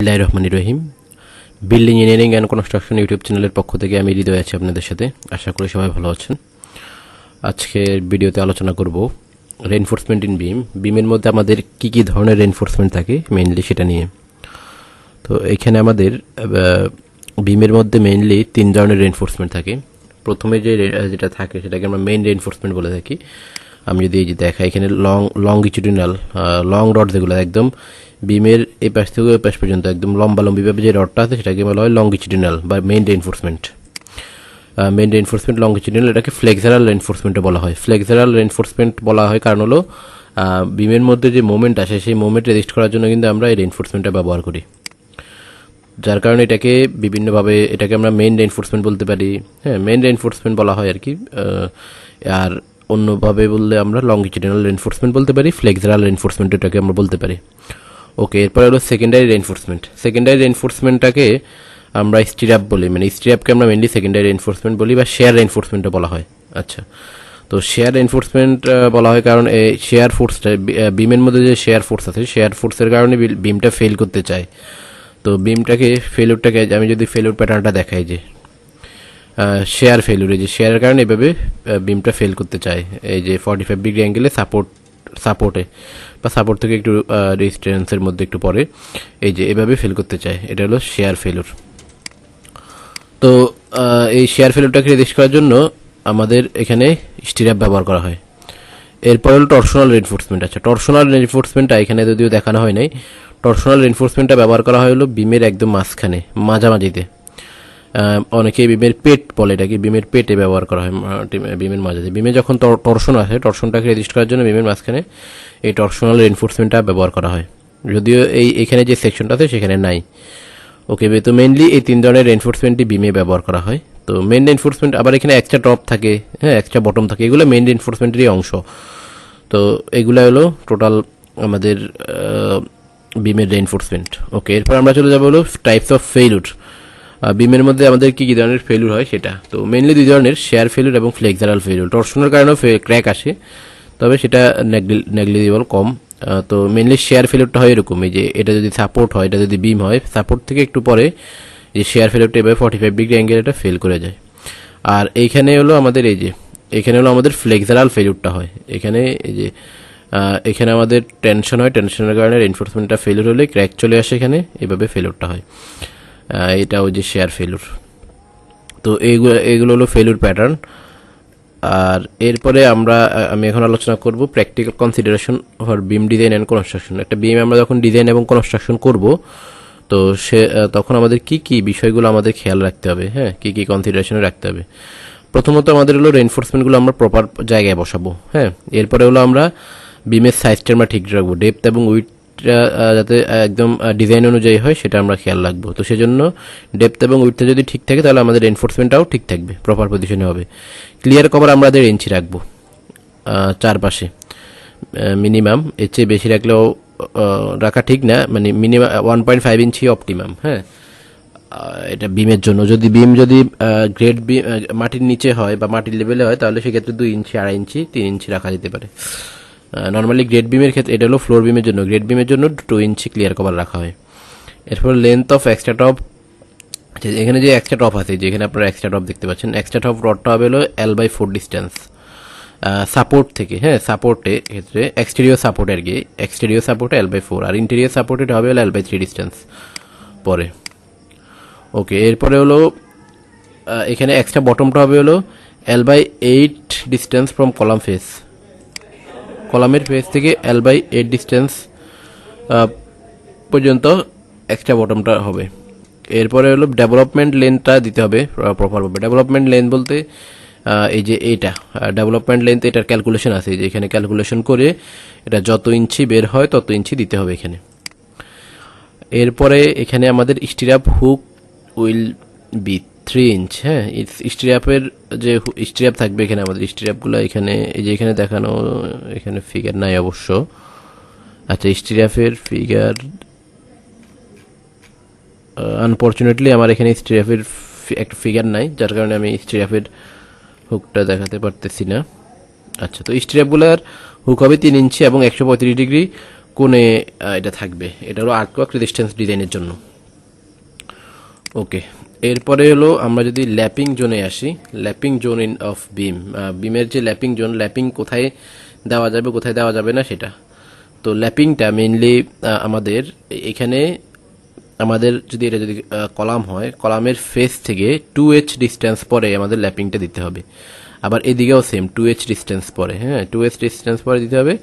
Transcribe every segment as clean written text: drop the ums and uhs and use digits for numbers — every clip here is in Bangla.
বিসমিল্লাহির রহমানির রহিম। Building engineering and construction YouTube চ্যানেলের পক্ষ থেকে আমি হৃদয় আছি আপনাদের সাথে। আশা করি সবাই ভালো আছেন। আজকের ভিডিওতে আলোচনা করব রেইনফোর্সমেন্ট ইন বিম। বিমের মধ্যে আমাদের কি কি ধরনের রেইনফোর্সমেন্ট থাকে মেইনলি সেটা নিয়ে। তো এখানে আমাদের বিমের মধ্যে মেইনলি 3 ধরনের রেইনফোর্সমেন্ট থাকে। প্রথমে যেটা থাকে সেটাকে আমরা মেইন রেইনফোর্সমেন্ট বলে থাকি। আমি যদি এই যে দেখাই এখানে লংগিটিউডিনাল লং রড যেগুলো একদম বিমের এই পাশ থেকে ওই পাশ পর্যন্ত একদম লম্বালম্বিভাবে যে রডটা আছে সেটাকে বলা হয় লংগিটিউডিনাল বা main reinforcement. Main reinforcement longitudinal, এটাকে ফ্লেক্সারাল রেইনফোর্সমেন্টও বলা হয়। ফ্লেক্সারাল রেইনফোর্সমেন্ট বলা হয় কারণ হলো বিমের মধ্যে যে মোমেন্ট আসে সেই মোমেন্ট রেজিস্ট করার জন্য কিন্তু আমরা এই রেইনফোর্সমেন্টটা ব্যবহার করি, যার কারণে এটাকে বিভিন্নভাবে এটাকে আমরা মেইন রেইনফোর্সমেন্ট বলতে পারি। হ্যাঁ, মেইন রেইনফোর্সমেন্ট বলা হয় আর কি। আর অন্যভাবে বললে আমরা লংগিটিউডিনাল রেইনফোর্সমেন্ট বলতে পারি, ফ্লেক্সারাল রেইনফোর্সমেন্ট এটাকে আমরা বলতে পারি। ওকে, এরপরে হলো সেকেন্ডারি রেইনফোর্সমেন্ট। সেকেন্ডারি রেইনফোর্সমেন্টটাকে আমরা স্টিরাপ বলি, মানে স্টিরাপকে আমরা মেইনলি সেকেন্ডারি রেইনফোর্সমেন্ট বলি বা শেয়ার রেইনফোর্সমেন্টও বলা হয়। আচ্ছা, তো শেয়ার রেইনফোর্সমেন্ট বলা হয় কারণ এই শেয়ার ফোর্সটা বিমের মধ্যে যে শেয়ার ফোর্স আছে, শেয়ার ফোর্সের কারণে বিমটা ফেল করতে চায়। তো বিমটাকে ফেলুরটাকে আমি যদি ফেলুর প্যাটার্নটা দেখাই যে শেয়ার ফেলুরে যে শেয়ারের কারণে এভাবে বিমটা ফেল করতে চায়। এই যে 45 ডিগ্রি অ্যাঙ্গেলে সাপোর্টে বা সাপোর্ট থেকে একটু রেজিস্ট্যান্সের মধ্যে একটু পরে এই যে এভাবে ফেল করতে চায়, এটা হলো শেয়ার ফেলুর। তো এই শেয়ার ফেলুরটাকে রেজিস্ট করার জন্য আমাদের এখানে স্টিরাপ ব্যবহার করা হয়। এরপর হলো টরশনাল রেইনফোর্সমেন্ট। আচ্ছা, টরশনাল রেইনফোর্সমেন্টটা এখানে যদিও দেখানো হয় নাই। টরশনাল রেইনফোর্সমেন্টটা ব্যবহার করা হয় হলো বিমের একদম মাঝখানে মাঝামাঝিতে। অনেকে বিমের পেট বলে, এটাকে বিমের পেটে ব্যবহার করা হয়, বিমের মাঝে। বিমে যখন টরশন আসে, টরশনটাকে রেজিস্ট করার জন্য বিমের মাঝখানে এই টরশনাল রেইনফোর্সমেন্টটা ব্যবহার করা হয়, যদিও এইখানে যে সেকশনটা আছে সেখানে নাই। ওকে, তো মেইনলি এই 3 ধরনের রেইনফোর্সমেন্টই বিমে ব্যবহার করা হয়। তো মেইন রেইনফোর্সমেন্ট আবার এখানে এক্সট্রা টপ থাকে, হ্যাঁ, এক্সট্রা বটম থাকে, এগুলো মেইন রেইনফোর্সমেন্টেরই অংশ। তো এগুলো হলো টোটাল আমাদের বিমের রেইনফোর্সমেন্ট। ওকে, এরপর আমরা চলে যাবো হলো টাইপস অফ ফেইলুর। বিমের মধ্যে আমাদের কি কি ধরনের ফেলুর হয় সেটা। তো মেইনলি 2 ধরনের, শেয়ার ফেলুর এবং ফ্লেক্সারাল ফেলুর। টর্শনের কারণেও ক্র্যাক আসে, তবে সেটা নেগলিজিবল কম। তো মেইনলি শেয়ার ফেলুরটা হয় এরকম, এই যে এটা যদি সাপোর্ট হয়, এটা যদি বিম হয়, সাপোর্ট থেকে একটু পরে যে শেয়ার ফেলুরটা এভাবে 45 ডিগ্রি অ্যাঙ্গেল এটা ফেল করে যায়। আর এইখানে হলো আমাদের এই যে এখানে হলো আমাদের ফ্লেক্সারাল ফেলুরটা হয়। এখানে এই যে এখানে আমাদের টেনশন হয়, টেনশনের কারণে রেইনফোর্সমেন্টটা ফেলুর হলে ক্র্যাক চলে আসে, এখানে এভাবে ফেলুরটা হয়। এটা ওই যে শেয়ার ফেলুর। তো এগুলো হলো ফেলুর প্যাটার্ন। আর এরপরে আমি এখন আলোচনা করব practical consideration for beam design and construction. একটা বিম আমরা যখন ডিজাইন এবং কনস্ট্রাকশন করব, তো তখন আমাদের কি কি বিষয়গুলো আমাদের খেয়াল রাখতে হবে, হ্যাঁ, কি কি কনসিডারেশনে রাখতে হবে। প্রথমত আমাদের হলো রেইনফোর্সমেন্টগুলো আমরা প্রপার জায়গায় বসাবো, হ্যাঁ। এরপরে হলো আমরা বিমের সাইজটা আমরা ঠিক রাখবো, ডেপথ এবং উইথ যাতে একদম ডিজাইন অনুযায়ী হয় সেটা আমরা খেয়াল রাখবো। তো সেজন্য ডেপথ এবং উইথটা যদি ঠিক থাকে তাহলে আমাদের রেইনফোর্সমেন্টটাও ঠিক থাকবে, প্রপার পজিশনে হবে। ক্লিয়ার কভার আমরা 1.5 ইঞ্চি রাখবো চারপাশে মিনিমাম, এর চেয়ে বেশি রাখলেও রাখা ঠিক না, মানে মিনিমাম 1.5 ইঞ্চি অপটিমাম, হ্যাঁ, এটা বিমের জন্য। যদি বিম গ্রেড বিম মাটির নিচে হয় বা মাটির লেভেলে হয় তাহলে সেক্ষেত্রে 2 ইঞ্চি, 2.5 ইঞ্চি, 3 ইঞ্চি রাখা যেতে পারে। নর্মালি গ্রেড বিমের ক্ষেত্রে, এটা হলো ফ্লোর বিমের জন্য, গ্রেড বিমের জন্য 2 ইঞ্চি ক্লিয়ার কভার রাখা হয়। এরপর লেন্থ অফ এক্সট্রা টপ। এখানে যে এক্সট্রা টপ আছে, যেখানে আপনারা এক্সট্রা টপ দেখতে পাচ্ছেন, এক্সট্রা টপ রডটা হবে হলো L/4 ডিস্টেন্স সাপোর্ট থেকে, হ্যাঁ, সাপোর্টে ক্ষেত্রে এক্সটেরিয়র সাপোর্ট আর কি, এক্সটেরিয়র সাপোর্টে L/4, আর ইন্টেরিয়র সাপোর্টে হবে হলো L/3 ডিস্টেন্স পরে। ওকে, এরপরে হলো এখানে এক্সট্রা বটমটা হবে হলো L/8 distance from column face, কলামের ফেস থেকে L/8 ডিস্টেন্স পর্যন্ত এক্সট্রা বটমটা হবে। এরপরে হলো ডেভেলপমেন্ট লেন্থটা দিতে হবে প্রপারভাবে। ডেভেলপমেন্ট লেন্থ বলতে এই যে এইটা ডেভেলপমেন্ট লেন্থ, এটার ক্যালকুলেশন আছে, যে এখানে ক্যালকুলেশন করে এটা যত ইঞ্চি বের হয় তত ইঞ্চি দিতে হবে এখানে। এরপরে এখানে আমাদের stirrup hook will be 3 inch, হ্যাঁ। স্টিরাপের যে স্টিরাপ থাকবে এখানে, আমাদের স্টিরাপগুলো এখানে এই যে এখানে দেখানো, এখানে ফিগার নাই অবশ্য। আচ্ছা, স্টিরাপের ফিগার আনফরচুনেটলি আমার এখানে স্টিরাপের একটা ফিগার নাই, যার কারণে আমি স্টিরাপের হুকটা দেখাতে পারতেছি না। আচ্ছা, তো স্টিরাপগুলোর হুক হবে 3 ইঞ্চি এবং 135 ডিগ্রি কোণে এটা থাকবে। এটা হলো আর্টওয়ার্ক রেজিস্ট্যান্স ডিজাইনের জন্য। ওকে, এরপরে হলো আমরা যদি ল্যাপিং জোনে আসি, lapping zone in of beam, বিমের যে ল্যাপিং জোন, ল্যাপিং কোথায় দেওয়া যাবে কোথায় দেওয়া যাবে না সেটা। তো ল্যাপিংটা মেইনলি আমাদের এখানে, আমাদের যদি এটা যদি কলাম হয়, কলামের ফেস থেকে 2h ডিস্টেন্স পরে আমাদের ল্যাপিংটা দিতে হবে। আবার এদিকেও সেম 2h ডিস্টেন্স পরে, হ্যাঁ 2h ডিস্টেন্স পরে দিতে হবে।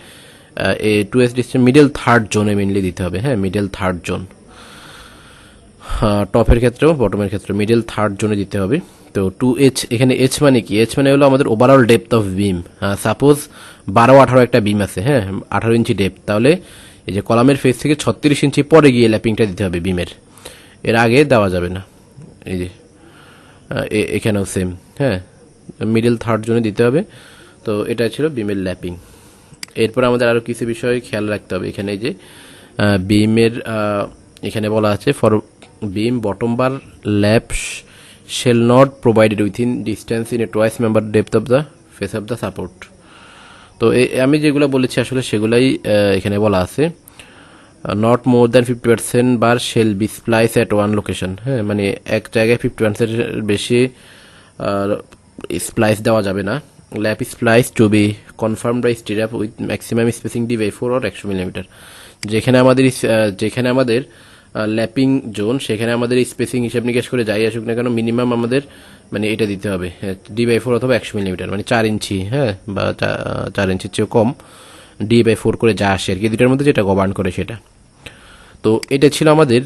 এই 2h ডিস্টেন্স মিডল থার্ড জোনে মেইনলি দিতে হবে, হ্যাঁ মিডল থার্ড জোন। টপের ক্ষেত্রেও বটমের ক্ষেত্রে মিডল থার্ড জোনে দিতে হবে। তো 2h, এখানে h মানে কি? h মানে হলো আমাদের overall depth of beam. Suppose 12-18 একটা বিম আছে, হ্যাঁ 18 ইঞ্চি ডেপথ, তাহলে এই যে কলামের ফেস থেকে 36 ইঞ্চি পরে গিয়ে ল্যাপিংটা দিতে হবে বিমের, এর আগে দেওয়া যাবে না। এই যে এখানেও সেম, হ্যাঁ মিডল থার্ড জোনে দিতে হবে। তো এটা ছিল বিমের ল্যাপিং। এরপর আমাদের আরও কিছু বিষয় খেয়াল রাখতে হবে। এখানে এই যে বিমের এখানে বলা আছে for beam bottom bar lap shall not provided within distance in a twice member depth of the face of the support. তো আমি যেগুলো বলেছি আসলে সেগুলাই এখানে বলা আছে। Not more than 50% bar shall be splice at one location, হ্যাঁ মানে এক জায়গায় 50% বেশি স্প্লাইস দেওয়া যাবে না। Lap splice to be confirm by stirrup with maximum spacing D/4 or 100 millimetre. যেখানে আমাদের ল্যাপিং জোন, সেখানে আমাদের স্পেসিং হিসাব নিকাশ করে যাই আসুক না কেন, মিনিমাম আমাদের মানে এটা দিতে হবে D/4 অথবা 100 মিলিমিটার, মানে 4 ইঞ্চি, হ্যাঁ বা 4 ইঞ্চির চেয়েও কম, D/4 করে যা আসে আর কি, দুটার মধ্যে যেটা গভর্ন করে সেটা। তো এটা ছিল আমাদের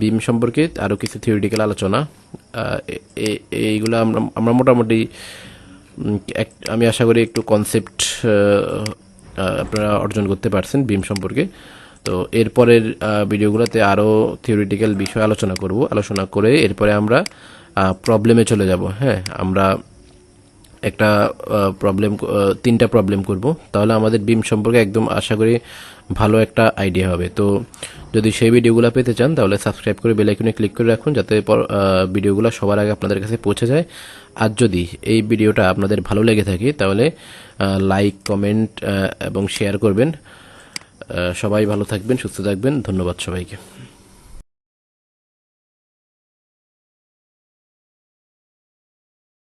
বিম সম্পর্কে আরও কিছু থিওরিটিক্যাল আলোচনা। এইগুলো আমরা মোটামুটি আমি আশা করি একটু কনসেপ্ট আপনারা অর্জন করতে পারছেন বিম সম্পর্কে। তো এরপরের ভিডিওগুলোতে আরও থিওরিটিক্যাল বিষয় আলোচনা করে এরপরে আমরা প্রবলেমে চলে যাব। হ্যাঁ আমরা একটা তিনটা প্রবলেম করব, তাহলে আমাদের বিম সম্পর্কে একদম আশা করি ভালো একটা আইডিয়া হবে। তো যদি সেই ভিডিওগুলো পেতে চান তাহলে সাবস্ক্রাইব করে বেল আইকনে ক্লিক করে রাখুন, যাতে ভিডিওগুলো সবার আগে আপনাদের কাছে পৌঁছে যায়। আর যদি এই ভিডিওটা আপনাদের ভালো লেগে থাকে তাহলে লাইক, কমেন্ট এবং শেয়ার করবেন। সবাই ভালো থাকবেন, সুস্থ থাকবেন। ধন্যবাদ সবাইকে।